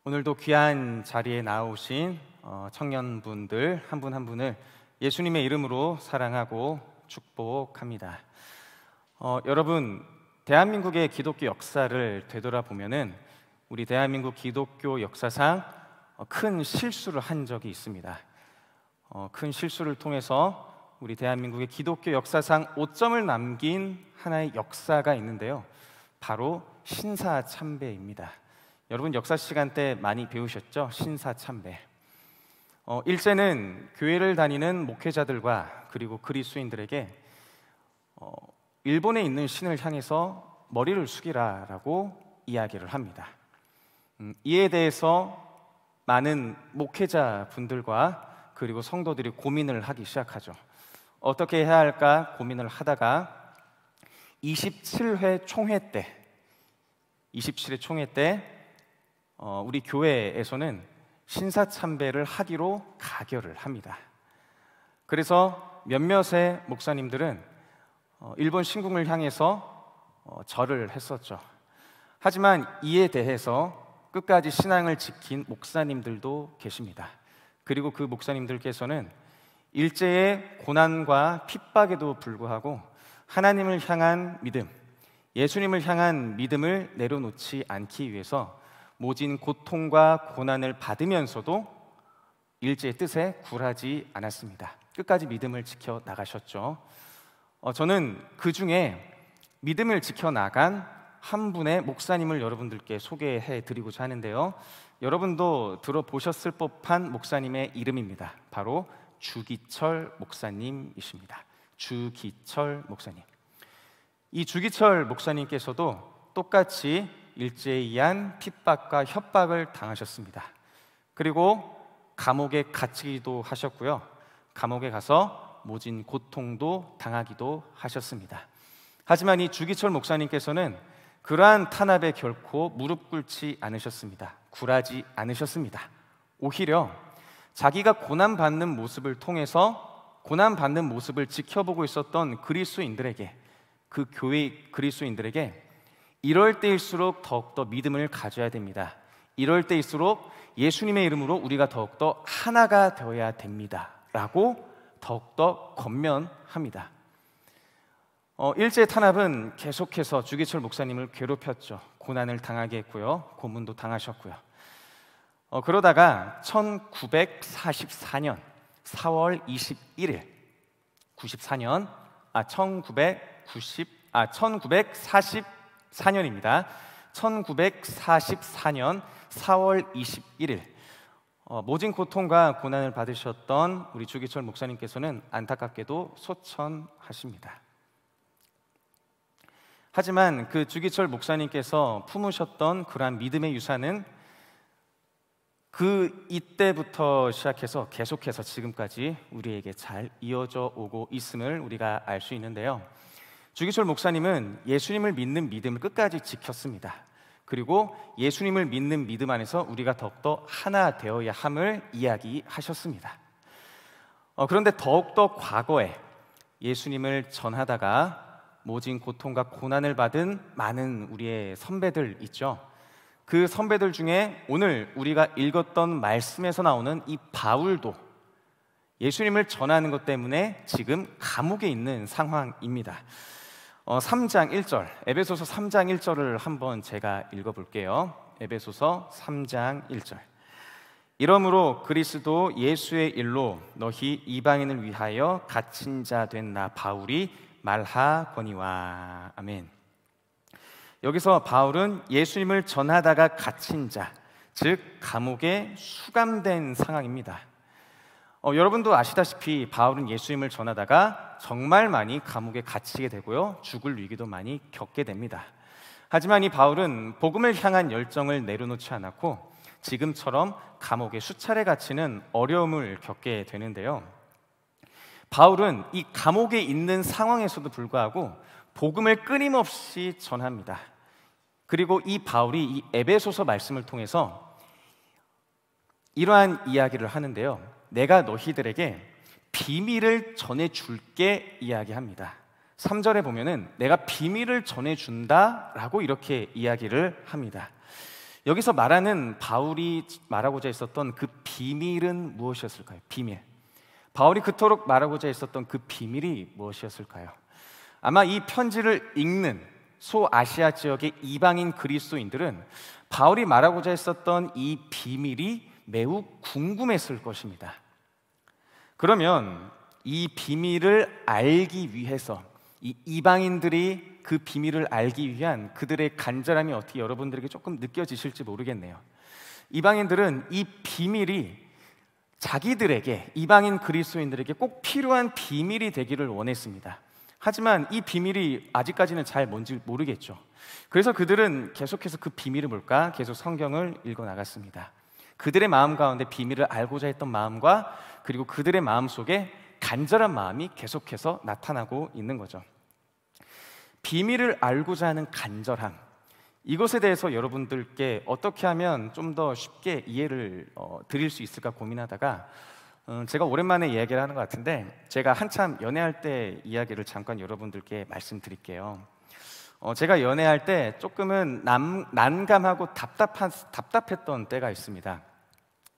오늘도 귀한 자리에 나오신 청년분들 한 분 한 분을 예수님의 이름으로 사랑하고 축복합니다. 여러분, 대한민국의 기독교 역사를 되돌아보면은 우리 대한민국 기독교 역사상 큰 실수를 한 적이 있습니다. 큰 실수를 통해서 우리 대한민국의 기독교 역사상 오점을 남긴 하나의 역사가 있는데요, 바로 신사참배입니다. 여러분, 역사 시간 때 많이 배우셨죠? 신사참배. 일제는 교회를 다니는 목회자들과 그리고 그리스도인들에게 일본에 있는 신을 향해서 머리를 숙이라라고 이야기를 합니다. 이에 대해서 많은 목회자분들과 그리고 성도들이 고민을 하기 시작하죠. 어떻게 해야 할까 고민을 하다가 27회 총회 때 우리 교회에서는 신사참배를 하기로 가결을 합니다. 그래서 몇몇의 목사님들은 일본 신궁을 향해서 절을 했었죠. 하지만 이에 대해서 끝까지 신앙을 지킨 목사님들도 계십니다. 그리고 그 목사님들께서는 일제의 고난과 핍박에도 불구하고 하나님을 향한 믿음, 예수님을 향한 믿음을 내려놓지 않기 위해서 모진 고통과 고난을 받으면서도 일제의 뜻에 굴하지 않았습니다. 끝까지 믿음을 지켜 나가셨죠. 저는 그 중에 믿음을 지켜 나간 한 분의 목사님을 여러분들께 소개해 드리고자 하는데요, 여러분도 들어보셨을 법한 목사님의 이름입니다. 바로 주기철 목사님이십니다. 주기철 목사님. 이 주기철 목사님께서도 똑같이 일제에 의한 핍박과 협박을 당하셨습니다. 그리고 감옥에 갇히기도 하셨고요, 감옥에 가서 모진 고통도 당하기도 하셨습니다. 하지만 이 주기철 목사님께서는 그러한 탄압에 결코 무릎 꿇지 않으셨습니다. 굴하지 않으셨습니다. 오히려 자기가 고난받는 모습을 통해서 고난받는 모습을 지켜보고 있었던 그리스도인들에게, 그 교회 그리스도인들에게 이럴 때일수록 더욱더 믿음을 가져야 됩니다. 이럴 때일수록 예수님의 이름으로 우리가 더욱더 하나가 되어야 됩니다 라고 더욱더 권면합니다. 일제 탄압은 계속해서 주기철 목사님을 괴롭혔죠. 고난을 당하게 했고요, 고문도 당하셨고요. 그러다가 1944년 4월 21일 1944년입니다. 1944년 4월 21일 모진 고통과 고난을 받으셨던 우리 주기철 목사님께서는 안타깝게도 소천하십니다. 하지만 그 주기철 목사님께서 품으셨던 그러한 믿음의 유산은 이때부터 시작해서 계속해서 지금까지 우리에게 잘 이어져 오고 있음을 우리가 알 수 있는데요, 주기철 목사님은 예수님을 믿는 믿음을 끝까지 지켰습니다. 그리고 예수님을 믿는 믿음 안에서 우리가 더욱더 하나 되어야 함을 이야기하셨습니다. 그런데 더욱더 과거에 예수님을 전하다가 모진 고통과 고난을 받은 많은 우리의 선배들 있죠. 그 선배들 중에 오늘 우리가 읽었던 말씀에서 나오는 이 바울도 예수님을 전하는 것 때문에 지금 감옥에 있는 상황입니다. 3장 1절, 에베소서 3장 1절을 한번 제가 읽어볼게요. 에베소서 3장 1절. 이러므로 그리스도 예수의 일로 너희 이방인을 위하여 갇힌 자 된 나 바울이 말하거니와. 아멘. 여기서 바울은 예수님을 전하다가 갇힌 자, 즉 감옥에 수감된 상황입니다. 여러분도 아시다시피 바울은 예수님을 전하다가 정말 많이 감옥에 갇히게 되고요, 죽을 위기도 많이 겪게 됩니다. 하지만 이 바울은 복음을 향한 열정을 내려놓지 않았고 지금처럼 감옥에 수차례 갇히는 어려움을 겪게 되는데요, 바울은 이 감옥에 있는 상황에서도 불구하고 복음을 끊임없이 전합니다. 그리고 이 바울이 이 에베소서 말씀을 통해서 이러한 이야기를 하는데요, 내가 너희들에게 비밀을 전해줄게 이야기합니다. 3절에 보면은 내가 비밀을 전해준다라고 이렇게 이야기를 합니다. 여기서 말하는 바울이 말하고자 했었던 그 비밀은 무엇이었을까요? 비밀. 바울이 그토록 말하고자 했었던 그 비밀이 무엇이었을까요? 아마 이 편지를 읽는 소아시아 지역의 이방인 그리스도인들은 바울이 말하고자 했었던 이 비밀이 매우 궁금했을 것입니다. 그러면 이 비밀을 알기 위해서, 이 이방인들이 그 비밀을 알기 위한 그들의 간절함이 어떻게 여러분들에게 조금 느껴지실지 모르겠네요. 이방인들은 이 비밀이 자기들에게, 이방인 그리스도인들에게 꼭 필요한 비밀이 되기를 원했습니다. 하지만 이 비밀이 아직까지는 잘 뭔지 모르겠죠. 그래서 그들은 계속해서 그 비밀이 뭘까? 계속 성경을 읽어 나갔습니다. 그들의 마음 가운데 비밀을 알고자 했던 마음과 그리고 그들의 마음 속에 간절한 마음이 계속해서 나타나고 있는 거죠. 비밀을 알고자 하는 간절함, 이것에 대해서 여러분들께 어떻게 하면 좀 더 쉽게 이해를 드릴 수 있을까 고민하다가 제가 오랜만에 이야기를 하는 것 같은데, 제가 한참 연애할 때 이야기를 잠깐 여러분들께 말씀드릴게요. 제가 연애할 때 조금은 난감하고 답답했던 때가 있습니다.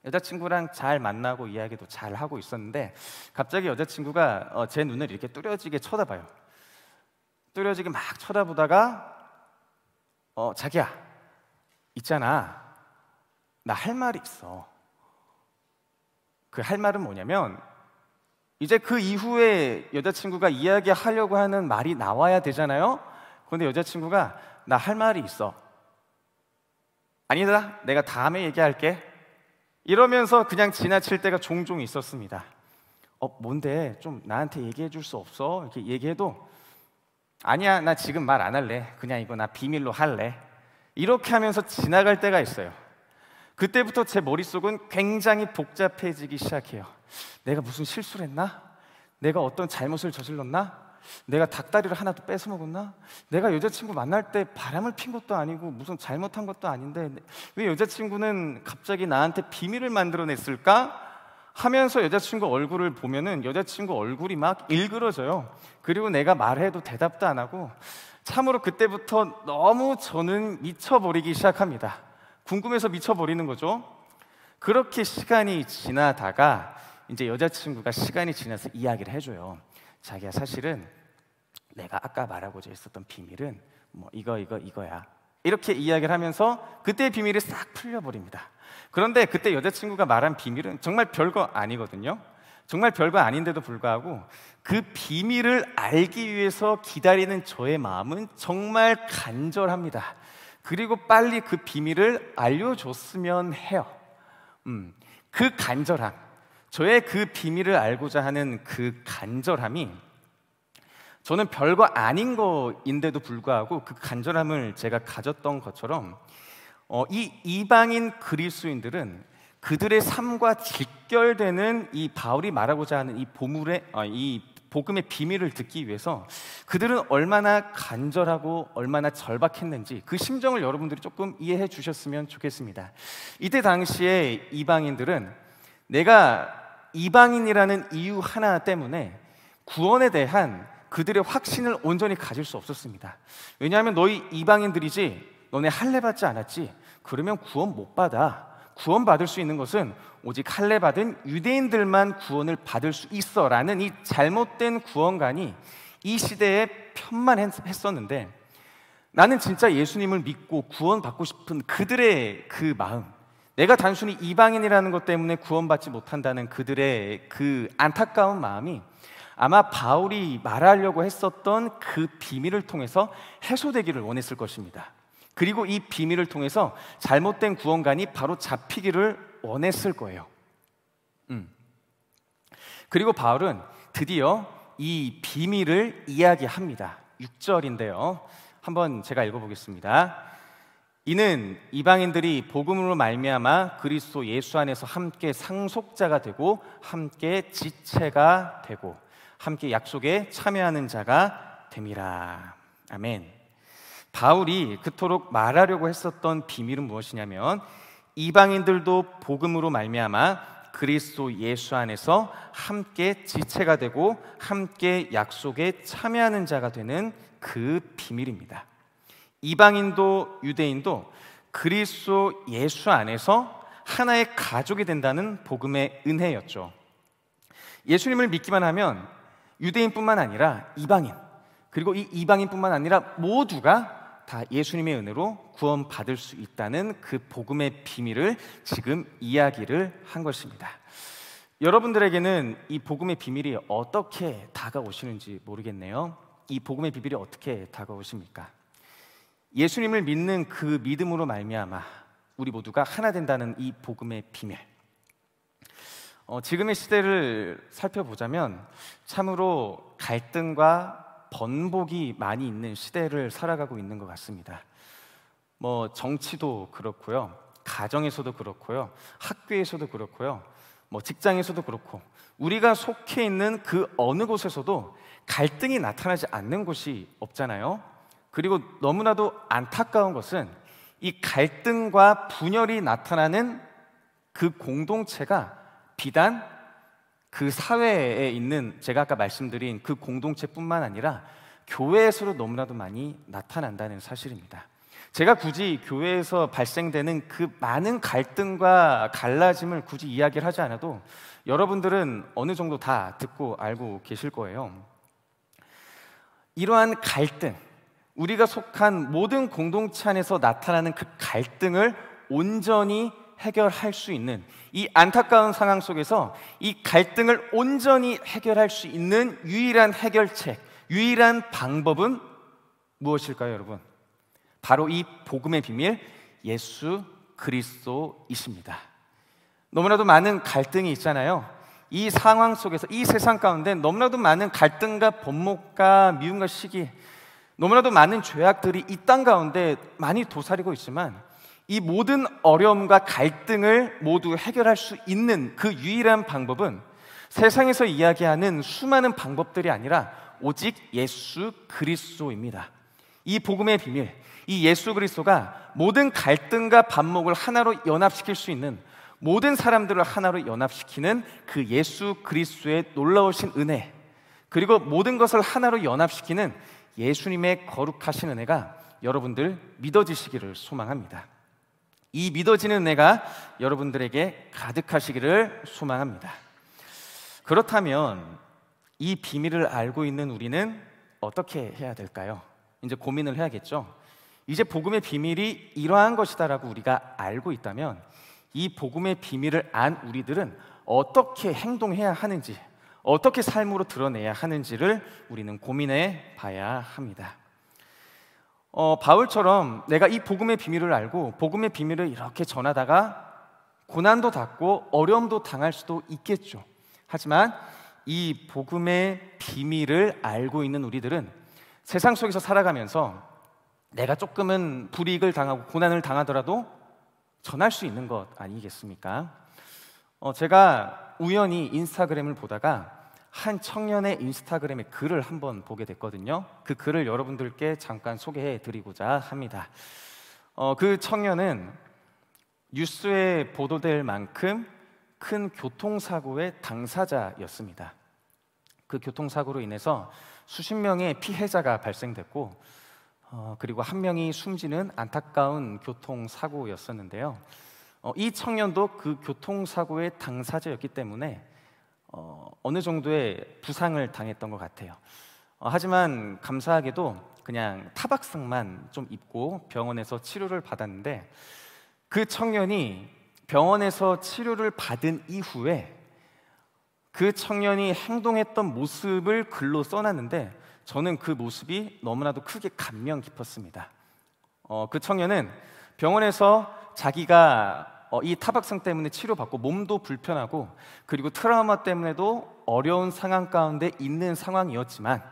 여자친구랑 잘 만나고 이야기도 잘 하고 있었는데 갑자기 여자친구가 제 눈을 이렇게 뚜렷하게 쳐다봐요. 뚜렷하게 막 쳐다보다가 자기야, 있잖아, 나 할 말이 있어. 그 할 말은 뭐냐면, 이제 그 이후에 여자친구가 이야기하려고 하는 말이 나와야 되잖아요. 그런데 여자친구가 나 할 말이 있어. 아니다, 내가 다음에 얘기할게. 이러면서 그냥 지나칠 때가 종종 있었습니다. 뭔데? 좀 나한테 얘기해 줄 수 없어? 이렇게 얘기해도 아니야, 나 지금 말 안 할래. 그냥 이거 나 비밀로 할래. 이렇게 하면서 지나갈 때가 있어요. 그때부터 제 머릿속은 굉장히 복잡해지기 시작해요. 내가 무슨 실수를 했나? 내가 어떤 잘못을 저질렀나? 내가 닭다리를 하나 더 뺏어 먹었나? 내가 여자친구 만날 때 바람을 핀 것도 아니고 무슨 잘못한 것도 아닌데 왜 여자친구는 갑자기 나한테 비밀을 만들어냈을까? 하면서 여자친구 얼굴을 보면은 여자친구 얼굴이 막 일그러져요. 그리고 내가 말해도 대답도 안 하고, 참으로 그때부터 너무 저는 미쳐버리기 시작합니다. 궁금해서 미쳐버리는 거죠. 그렇게 시간이 지나다가 이제 여자친구가 시간이 지나서 이야기를 해줘요. 자기야, 사실은 내가 아까 말하고자 했었던 비밀은 뭐 이거야. 이렇게 이야기를 하면서 그때의 비밀이 싹 풀려버립니다. 그런데 그때 여자친구가 말한 비밀은 정말 별거 아니거든요. 정말 별거 아닌데도 불구하고 그 비밀을 알기 위해서 기다리는 저의 마음은 정말 간절합니다. 그리고 빨리 그 비밀을 알려줬으면 해요. 그 간절함, 저의 그 비밀을 알고자 하는 그 간절함이, 저는 별거 아닌 거인데도 불구하고 그 간절함을 제가 가졌던 것처럼 이 이방인 그리스도인들은 그들의 삶과 직결되는 이 바울이 말하고자 하는 이 복음의 비밀을 듣기 위해서 그들은 얼마나 간절하고 얼마나 절박했는지 그 심정을 여러분들이 조금 이해해 주셨으면 좋겠습니다. 이때 당시에 이방인들은 내가 이방인이라는 이유 하나 때문에 구원에 대한 그들의 확신을 온전히 가질 수 없었습니다. 왜냐하면 너희 이방인들이지, 너네 할례 받지 않았지, 그러면 구원 못 받아. 구원 받을 수 있는 것은 오직 할례 받은 유대인들만 구원을 받을 수 있어 라는 이 잘못된 구원관이 이 시대에 편만했었는데, 나는 진짜 예수님을 믿고 구원받고 싶은 그들의 그 마음, 내가 단순히 이방인이라는 것 때문에 구원받지 못한다는 그들의 그 안타까운 마음이 아마 바울이 말하려고 했었던 그 비밀을 통해서 해소되기를 원했을 것입니다. 그리고 이 비밀을 통해서 잘못된 구원관이 바로 잡히기를 원했을 거예요. 그리고 바울은 드디어 이 비밀을 이야기합니다. 6절인데요. 한번 제가 읽어보겠습니다. 이는 이방인들이 복음으로 말미암아 그리스도 예수 안에서 함께 상속자가 되고 함께 지체가 되고 함께 약속에 참여하는 자가 됨이라. 아멘. 바울이 그토록 말하려고 했었던 비밀은 무엇이냐면, 이방인들도 복음으로 말미암아 그리스도 예수 안에서 함께 지체가 되고 함께 약속에 참여하는 자가 되는 그 비밀입니다. 이방인도 유대인도 그리스도 예수 안에서 하나의 가족이 된다는 복음의 은혜였죠. 예수님을 믿기만 하면 유대인뿐만 아니라 이방인, 그리고 이 이방인뿐만 아니라 모두가 다 예수님의 은혜로 구원받을 수 있다는 그 복음의 비밀을 지금 이야기를 한 것입니다. 여러분들에게는 이 복음의 비밀이 어떻게 다가오시는지 모르겠네요. 이 복음의 비밀이 어떻게 다가오십니까? 예수님을 믿는 그 믿음으로 말미암아 우리 모두가 하나 된다는 이 복음의 비밀. 지금의 시대를 살펴보자면 참으로 갈등과 번복이 많이 있는 시대를 살아가고 있는 것 같습니다. 정치도 그렇고요, 가정에서도 그렇고요, 학교에서도 그렇고요, 직장에서도 그렇고, 우리가 속해 있는 그 어느 곳에서도 갈등이 나타나지 않는 곳이 없잖아요. 그리고 너무나도 안타까운 것은 이 갈등과 분열이 나타나는 그 공동체가 비단 그 사회에 있는, 제가 아까 말씀드린 그 공동체뿐만 아니라 교회에서도 너무나도 많이 나타난다는 사실입니다. 제가 굳이 교회에서 발생되는 그 많은 갈등과 갈라짐을 굳이 이야기를 하지 않아도 여러분들은 어느 정도 다 듣고 알고 계실 거예요. 이러한 갈등, 우리가 속한 모든 공동체 안에서 나타나는 그 갈등을 온전히 해결할 수 있는, 이 안타까운 상황 속에서 이 갈등을 온전히 해결할 수 있는 유일한 해결책, 유일한 방법은 무엇일까요, 여러분? 바로 이 복음의 비밀, 예수 그리스도이십니다. 너무나도 많은 갈등이 있잖아요. 이 상황 속에서, 이 세상 가운데 너무나도 많은 갈등과 번목과 미움과 시기, 너무나도 많은 죄악들이 이 땅 가운데 많이 도사리고 있지만, 이 모든 어려움과 갈등을 모두 해결할 수 있는 그 유일한 방법은 세상에서 이야기하는 수많은 방법들이 아니라 오직 예수 그리스도입니다. 이 복음의 비밀, 이 예수 그리스도가 모든 갈등과 반목을 하나로 연합시킬 수 있는, 모든 사람들을 하나로 연합시키는 그 예수 그리스도의 놀라우신 은혜, 그리고 모든 것을 하나로 연합시키는 예수님의 거룩하신 은혜가 여러분들 믿어지시기를 소망합니다. 이 믿어지는 은혜가 여러분들에게 가득하시기를 소망합니다. 그렇다면 이 비밀을 알고 있는 우리는 어떻게 해야 될까요? 이제 고민을 해야겠죠. 이제 복음의 비밀이 이러한 것이다라고 우리가 알고 있다면 이 복음의 비밀을 안 우리들은 어떻게 행동해야 하는지, 어떻게 삶으로 드러내야 하는지를 우리는 고민해 봐야 합니다. 바울처럼 내가 이 복음의 비밀을 알고 복음의 비밀을 이렇게 전하다가 고난도 받고 어려움도 당할 수도 있겠죠. 하지만 이 복음의 비밀을 알고 있는 우리들은 세상 속에서 살아가면서 내가 조금은 불이익을 당하고 고난을 당하더라도 전할 수 있는 것 아니겠습니까? 제가 우연히 인스타그램을 보다가 한 청년의 인스타그램의 글을 한번 보게 됐거든요. 그 글을 여러분들께 잠깐 소개해 드리고자 합니다. 그 청년은 뉴스에 보도될 만큼 큰 교통사고의 당사자였습니다. 그 교통사고로 인해서 수십 명의 피해자가 발생됐고, 그리고 한 명이 숨지는 안타까운 교통사고였었는데요. 이 청년도 그 교통사고의 당사자였기 때문에 어느 정도의 부상을 당했던 것 같아요. 하지만 감사하게도 그냥 타박상만 좀 입고 병원에서 치료를 받았는데, 그 청년이 병원에서 치료를 받은 이후에 그 청년이 행동했던 모습을 글로 써놨는데 저는 그 모습이 너무나도 크게 감명 깊었습니다. 그 청년은 병원에서 자기가 이 타박상 때문에 치료받고 몸도 불편하고 그리고 트라우마 때문에도 어려운 상황 가운데 있는 상황이었지만,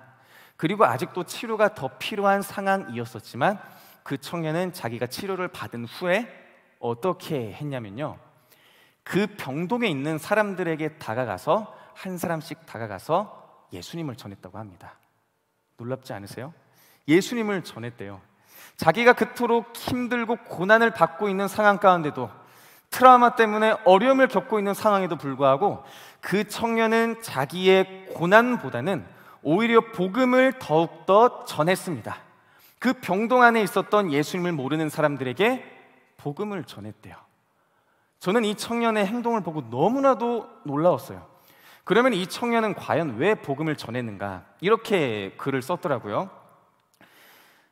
그리고 아직도 치료가 더 필요한 상황이었었지만, 그 청년은 자기가 치료를 받은 후에 어떻게 했냐면요, 그 병동에 있는 사람들에게 다가가서 한 사람씩 다가가서 예수님을 전했다고 합니다. 놀랍지 않으세요? 예수님을 전했대요. 자기가 그토록 힘들고 고난을 받고 있는 상황 가운데도, 트라우마 때문에 어려움을 겪고 있는 상황에도 불구하고 그 청년은 자기의 고난보다는 오히려 복음을 더욱더 전했습니다. 그 병동 안에 있었던 예수님을 모르는 사람들에게 복음을 전했대요. 저는 이 청년의 행동을 보고 너무나도 놀라웠어요. 그러면 이 청년은 과연 왜 복음을 전했는가? 이렇게 글을 썼더라고요.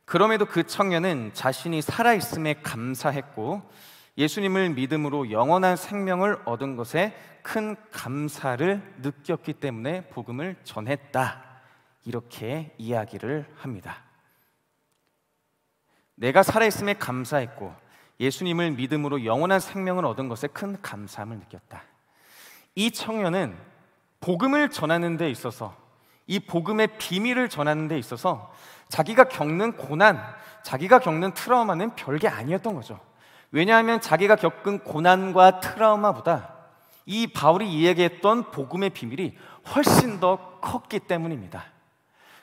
그럼에도 그 청년은 자신이 살아있음에 감사했고 예수님을 믿음으로 영원한 생명을 얻은 것에 큰 감사를 느꼈기 때문에 복음을 전했다. 이렇게 이야기를 합니다. 내가 살아있음에 감사했고 예수님을 믿음으로 영원한 생명을 얻은 것에 큰 감사함을 느꼈다. 이 청년은 복음을 전하는 데 있어서, 이 복음의 비밀을 전하는 데 있어서 자기가 겪는 고난, 자기가 겪는 트라우마는 별게 아니었던 거죠. 왜냐하면 자기가 겪은 고난과 트라우마보다 이 바울이 이야기했던 복음의 비밀이 훨씬 더 컸기 때문입니다.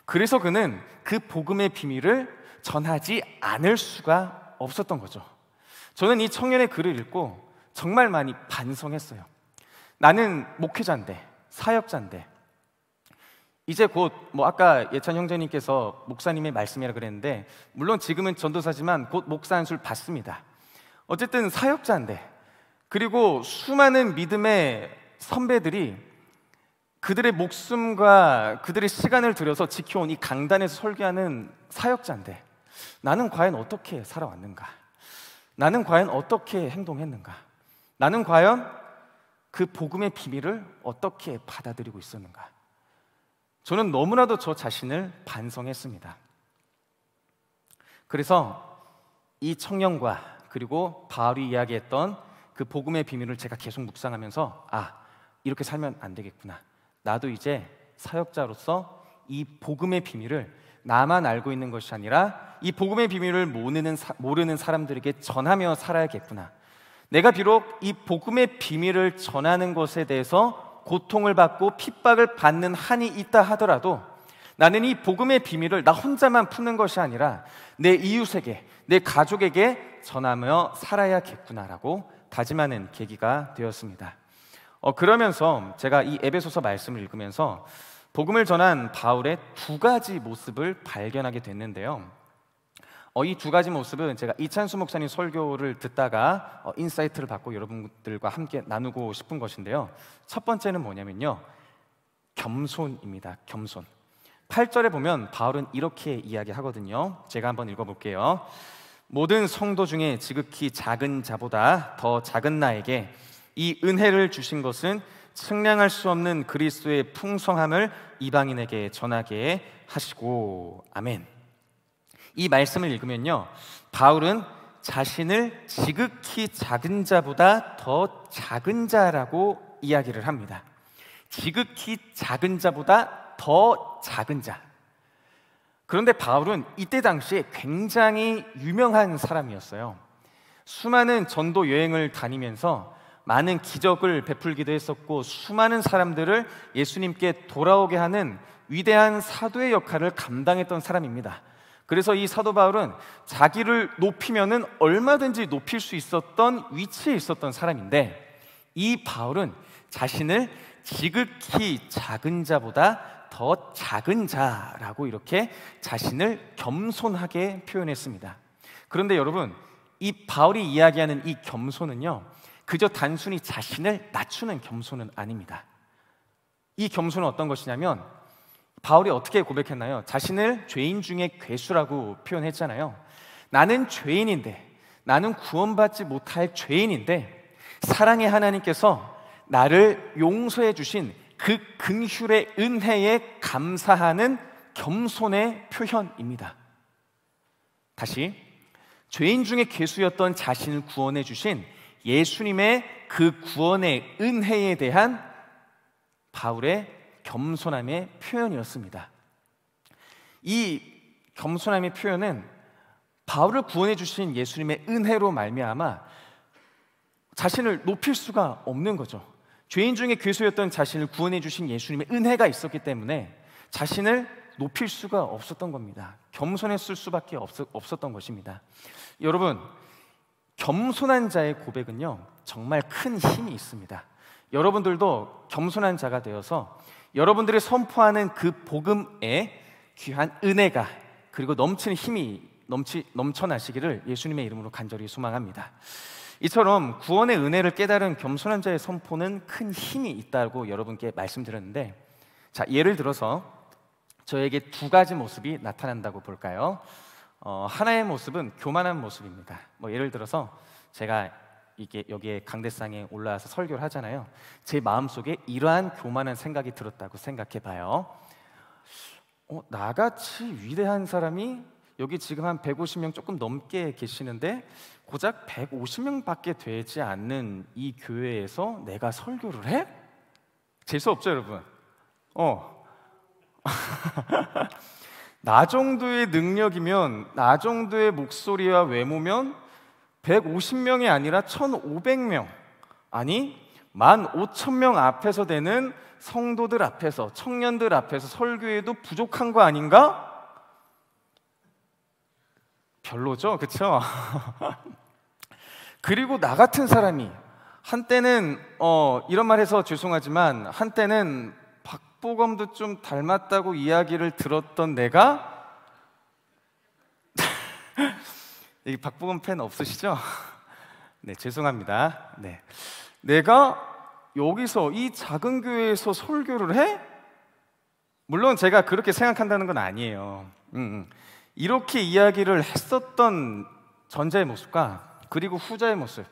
그래서 그는 그 복음의 비밀을 전하지 않을 수가 없었던 거죠. 저는 이 청년의 글을 읽고 정말 많이 반성했어요. 나는 목회자인데, 사역자인데, 이제 곧 아까 예찬 형제님께서 목사님의 말씀이라 그랬는데, 물론 지금은 전도사지만 곧 목사 안수를 받습니다. 어쨌든 사역자인데, 그리고 수많은 믿음의 선배들이 그들의 목숨과 그들의 시간을 들여서 지켜온 이 강단에서 설교하는 사역자인데, 나는 과연 어떻게 살아왔는가? 나는 과연 어떻게 행동했는가? 나는 과연 그 복음의 비밀을 어떻게 받아들이고 있었는가? 저는 너무나도 저 자신을 반성했습니다. 그래서 이 청년과 그리고 바울이 이야기했던 그 복음의 비밀을 제가 계속 묵상하면서 이렇게 살면 안 되겠구나. 나도 이제 사역자로서 이 복음의 비밀을 나만 알고 있는 것이 아니라 이 복음의 비밀을 모르는 사람들에게 전하며 살아야겠구나. 내가 비록 이 복음의 비밀을 전하는 것에 대해서 고통을 받고 핍박을 받는 한이 있다 하더라도 나는 이 복음의 비밀을 나 혼자만 푸는 것이 아니라 내 이웃에게, 내 가족에게 전하며 살아야겠구나라고 다짐하는 계기가 되었습니다. 그러면서 제가 이 에베소서 말씀을 읽으면서 복음을 전한 바울의 두 가지 모습을 발견하게 됐는데요. 이 두 가지 모습은 제가 이찬수 목사님 설교를 듣다가 인사이트를 받고 여러분들과 함께 나누고 싶은 것인데요. 첫 번째는 뭐냐면요, 겸손입니다. 겸손. 8절에 보면 바울은 이렇게 이야기하거든요. 제가 한번 읽어볼게요. 모든 성도 중에 지극히 작은 자보다 더 작은 나에게 이 은혜를 주신 것은 측량할 수 없는 그리스도의 풍성함을 이방인에게 전하게 하시고. 아멘. 이 말씀을 읽으면요, 바울은 자신을 지극히 작은 자보다 더 작은 자라고 이야기를 합니다. 지극히 작은 자보다 더 작은 자. 그런데 바울은 이때 당시에 굉장히 유명한 사람이었어요. 수많은 전도 여행을 다니면서 많은 기적을 베풀기도 했었고 수많은 사람들을 예수님께 돌아오게 하는 위대한 사도의 역할을 감당했던 사람입니다. 그래서 이 사도 바울은 자기를 높이면은 얼마든지 높일 수 있었던 위치에 있었던 사람인데, 이 바울은 자신을 지극히 작은 자보다 더 작은 자라고 이렇게 자신을 겸손하게 표현했습니다. 그런데 여러분, 이 바울이 이야기하는 이 겸손은요, 그저 단순히 자신을 낮추는 겸손은 아닙니다. 이 겸손은 어떤 것이냐면, 바울이 어떻게 고백했나요? 자신을 죄인 중에 괴수라고 표현했잖아요. 나는 죄인인데, 나는 구원받지 못할 죄인인데 사랑의 하나님께서 나를 용서해 주신 그 긍휼의 은혜에 감사하는 겸손의 표현입니다. 다시, 죄인 중에 괴수였던 자신을 구원해 주신 예수님의 그 구원의 은혜에 대한 바울의 겸손함의 표현이었습니다. 이 겸손함의 표현은 바울을 구원해 주신 예수님의 은혜로 말미암아 자신을 높일 수가 없는 거죠. 죄인 중에 괴수였던 자신을 구원해 주신 예수님의 은혜가 있었기 때문에 자신을 높일 수가 없었던 겁니다. 겸손했을 수밖에 없었던 것입니다. 여러분, 겸손한 자의 고백은요, 정말 큰 힘이 있습니다. 여러분들도 겸손한 자가 되어서 여러분들이 선포하는 그 복음에 귀한 은혜가, 그리고 넘치는 힘이 넘쳐나시기를 예수님의 이름으로 간절히 소망합니다. 이처럼 구원의 은혜를 깨달은 겸손한 자의 선포는 큰 힘이 있다고 여러분께 말씀드렸는데, 자, 예를 들어서 저에게 두 가지 모습이 나타난다고 볼까요? 하나의 모습은 교만한 모습입니다. 예를 들어서 제가 여기에 강대상에 올라와서 설교를 하잖아요. 제 마음속에 이러한 교만한 생각이 들었다고 생각해 봐요. 나같이 위대한 사람이 여기 지금 한 150명 조금 넘게 계시는데 고작 150명밖에 되지 않는 이 교회에서 내가 설교를 해? 재수 없죠, 여러분? 나 정도의 능력이면, 나 정도의 목소리와 외모면 150명이 아니라 1,500명, 아니 15,000명 앞에서 되는 성도들 앞에서, 청년들 앞에서 설교해도 부족한 거 아닌가? 별로죠, 그렇죠? 그리고 나 같은 사람이 한때는 이런 말 해서 죄송하지만 한때는 박보검도 좀 닮았다고 이야기를 들었던 내가 이 박보검 팬 없으시죠? 네, 죄송합니다. 네, 내가 여기서 이 작은 교회에서 설교를 해? 물론 제가 그렇게 생각한다는 건 아니에요. 이렇게 이야기를 했었던 전자의 모습과 그리고 후자의 모습,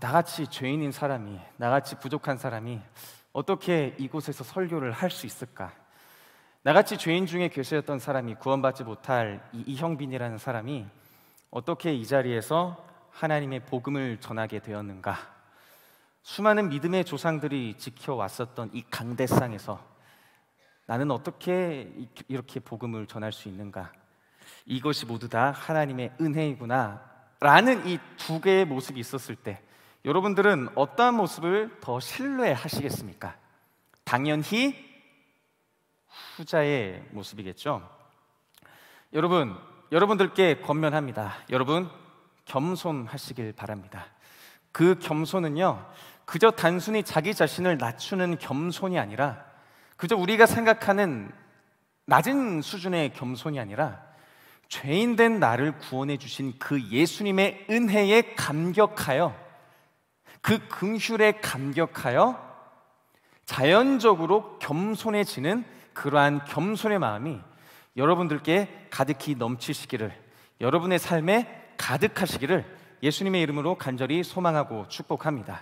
나같이 죄인인 사람이, 나같이 부족한 사람이 어떻게 이곳에서 설교를 할 수 있을까? 나같이 죄인 중에 계셨던 사람이, 구원받지 못할 이형빈이라는 사람이 어떻게 이 자리에서 하나님의 복음을 전하게 되었는가? 수많은 믿음의 조상들이 지켜왔었던 이 강대상에서 나는 어떻게 이렇게 복음을 전할 수 있는가? 이것이 모두 다 하나님의 은혜이구나 라는 이 두 개의 모습이 있었을 때 여러분들은 어떠한 모습을 더 신뢰하시겠습니까? 당연히 후자의 모습이겠죠. 여러분들께 권면합니다. 여러분, 겸손하시길 바랍니다. 그 겸손은요, 그저 단순히 자기 자신을 낮추는 겸손이 아니라, 그저 우리가 생각하는 낮은 수준의 겸손이 아니라 죄인된 나를 구원해 주신 그 예수님의 은혜에 감격하여, 그 긍휼에 감격하여 자연적으로 겸손해지는 그러한 겸손의 마음이 여러분들께 가득히 넘치시기를, 여러분의 삶에 가득하시기를 예수님의 이름으로 간절히 소망하고 축복합니다.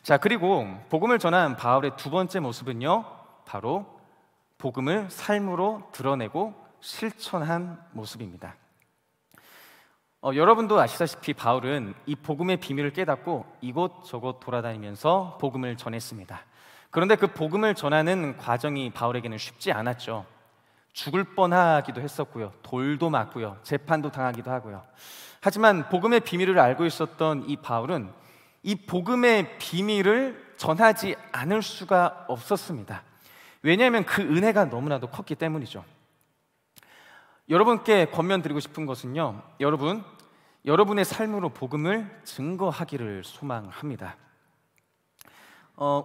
자, 그리고 복음을 전한 바울의 두 번째 모습은요, 바로 복음을 삶으로 드러내고 실천한 모습입니다. 여러분도 아시다시피 바울은 이 복음의 비밀을 깨닫고 이곳저곳 돌아다니면서 복음을 전했습니다. 그런데 그 복음을 전하는 과정이 바울에게는 쉽지 않았죠. 죽을 뻔하기도 했었고요, 돌도 맞고요, 재판도 당하기도 하고요. 하지만 복음의 비밀을 알고 있었던 이 바울은 이 복음의 비밀을 전하지 않을 수가 없었습니다. 왜냐하면 그 은혜가 너무나도 컸기 때문이죠. 여러분께 권면드리고 싶은 것은요, 여러분의 삶으로 복음을 증거하기를 소망합니다.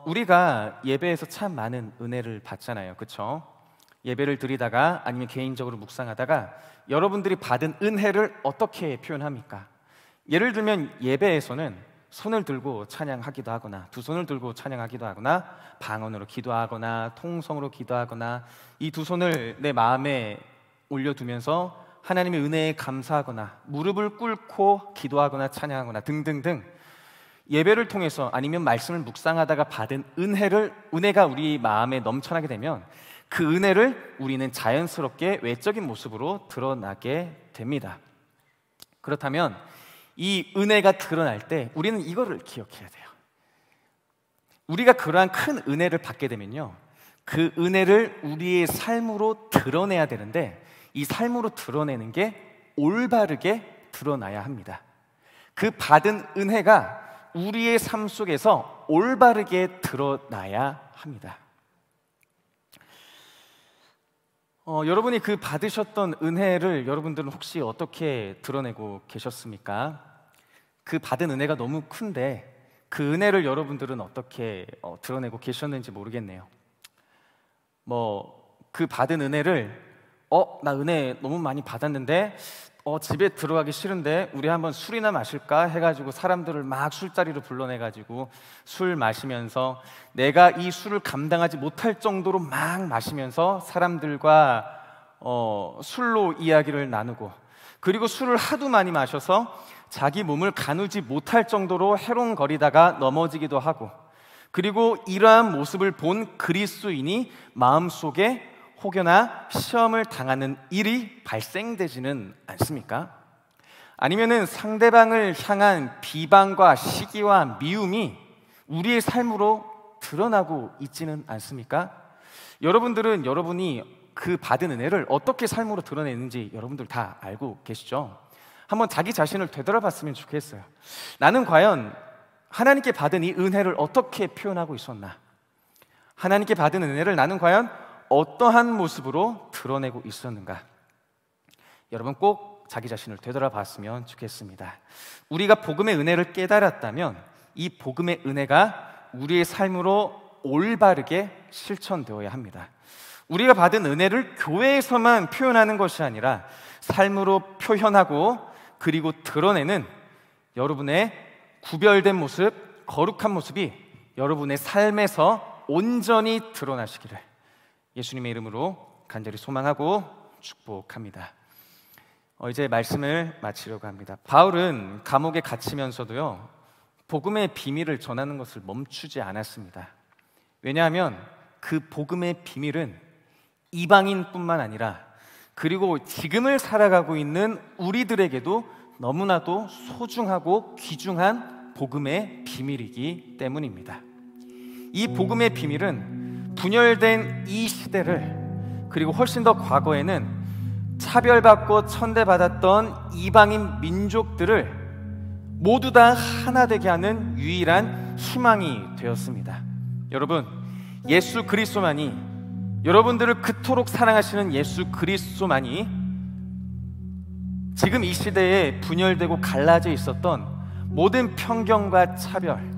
우리가 예배에서 참 많은 은혜를 받잖아요, 그렇죠? 예배를 드리다가 아니면 개인적으로 묵상하다가 여러분들이 받은 은혜를 어떻게 표현합니까? 예를 들면 예배에서는 손을 들고 찬양하기도 하거나, 두 손을 들고 찬양하기도 하거나, 방언으로 기도하거나, 통성으로 기도하거나, 이 두 손을 내 마음에 올려두면서 하나님의 은혜에 감사하거나, 무릎을 꿇고 기도하거나 찬양하거나 등등등, 예배를 통해서 아니면 말씀을 묵상하다가 받은 은혜가 우리 마음에 넘쳐나게 되면 그 은혜를 우리는 자연스럽게 외적인 모습으로 드러나게 됩니다. 그렇다면 이 은혜가 드러날 때 우리는 이거를 기억해야 돼요. 우리가 그러한 큰 은혜를 받게 되면요, 그 은혜를 우리의 삶으로 드러내야 되는데, 이 삶으로 드러내는 게 올바르게 드러나야 합니다. 그 받은 은혜가 우리의 삶 속에서 올바르게 드러나야 합니다. 여러분이 그 받으셨던 은혜를 여러분들은 혹시 어떻게 드러내고 계셨습니까? 그 받은 은혜가 너무 큰데 그 은혜를 여러분들은 어떻게 드러내고 계셨는지 모르겠네요. 그 받은 은혜를 나 은혜 너무 많이 받았는데 집에 들어가기 싫은데 우리 한번 술이나 마실까 해가지고 사람들을 막 술자리로 불러내가지고 술 마시면서 내가 이 술을 감당하지 못할 정도로 막 마시면서 사람들과 술로 이야기를 나누고, 그리고 술을 하도 많이 마셔서 자기 몸을 가누지 못할 정도로 해롱거리다가 넘어지기도 하고, 그리고 이러한 모습을 본 그리스도인이 마음속에 혹여나 시험을 당하는 일이 발생되지는 않습니까? 아니면은 상대방을 향한 비방과 시기와 미움이 우리의 삶으로 드러나고 있지는 않습니까? 여러분들은 여러분이 그 받은 은혜를 어떻게 삶으로 드러내는지 여러분들 다 알고 계시죠? 한번 자기 자신을 되돌아봤으면 좋겠어요. 나는 과연 하나님께 받은 이 은혜를 어떻게 표현하고 있었나? 하나님께 받은 은혜를 나는 과연 어떠한 모습으로 드러내고 있었는가? 여러분 꼭 자기 자신을 되돌아봤으면 좋겠습니다. 우리가 복음의 은혜를 깨달았다면 이 복음의 은혜가 우리의 삶으로 올바르게 실천되어야 합니다. 우리가 받은 은혜를 교회에서만 표현하는 것이 아니라 삶으로 표현하고 그리고 드러내는 여러분의 구별된 모습, 거룩한 모습이 여러분의 삶에서 온전히 드러나시기를 예수님의 이름으로 간절히 소망하고 축복합니다. 이제 말씀을 마치려고 합니다. 바울은 감옥에 갇히면서도요, 복음의 비밀을 전하는 것을 멈추지 않았습니다. 왜냐하면 그 복음의 비밀은 이방인뿐만 아니라 그리고 지금을 살아가고 있는 우리들에게도 너무나도 소중하고 귀중한 복음의 비밀이기 때문입니다. 이 복음의 비밀은 분열된 이 시대를, 그리고 훨씬 더 과거에는 차별받고 천대받았던 이방인 민족들을 모두 다 하나 되게 하는 유일한 희망이 되었습니다. 여러분, 예수 그리스도만이, 여러분들을 그토록 사랑하시는 예수 그리스도만이 지금 이 시대에 분열되고 갈라져 있었던 모든 편견과 차별,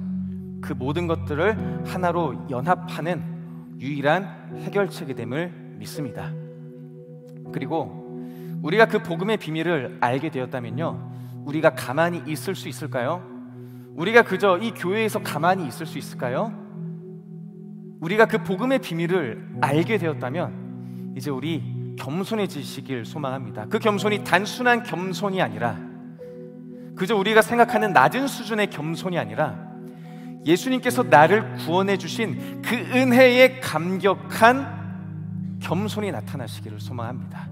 그 모든 것들을 하나로 연합하는 유일한 해결책이 됨을 믿습니다. 그리고 우리가 그 복음의 비밀을 알게 되었다면요, 우리가 가만히 있을 수 있을까요? 우리가 그저 이 교회에서 가만히 있을 수 있을까요? 우리가 그 복음의 비밀을 알게 되었다면 이제 우리 겸손해지시길 소망합니다. 그 겸손이 단순한 겸손이 아니라, 그저 우리가 생각하는 낮은 수준의 겸손이 아니라 예수님께서 나를 구원해 주신 그 은혜에 감격한 겸손이 나타나시기를 소망합니다.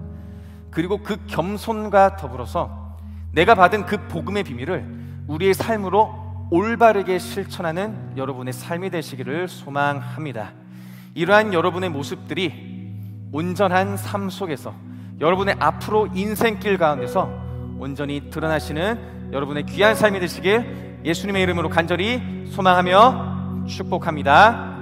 그리고 그 겸손과 더불어서 내가 받은 그 복음의 비밀을 우리의 삶으로 올바르게 실천하는 여러분의 삶이 되시기를 소망합니다. 이러한 여러분의 모습들이 온전한 삶 속에서 여러분의 앞으로 인생길 가운데서 온전히 드러나시는 여러분의 귀한 삶이 되시길 예수님의 이름으로 간절히 소망하며 축복합니다.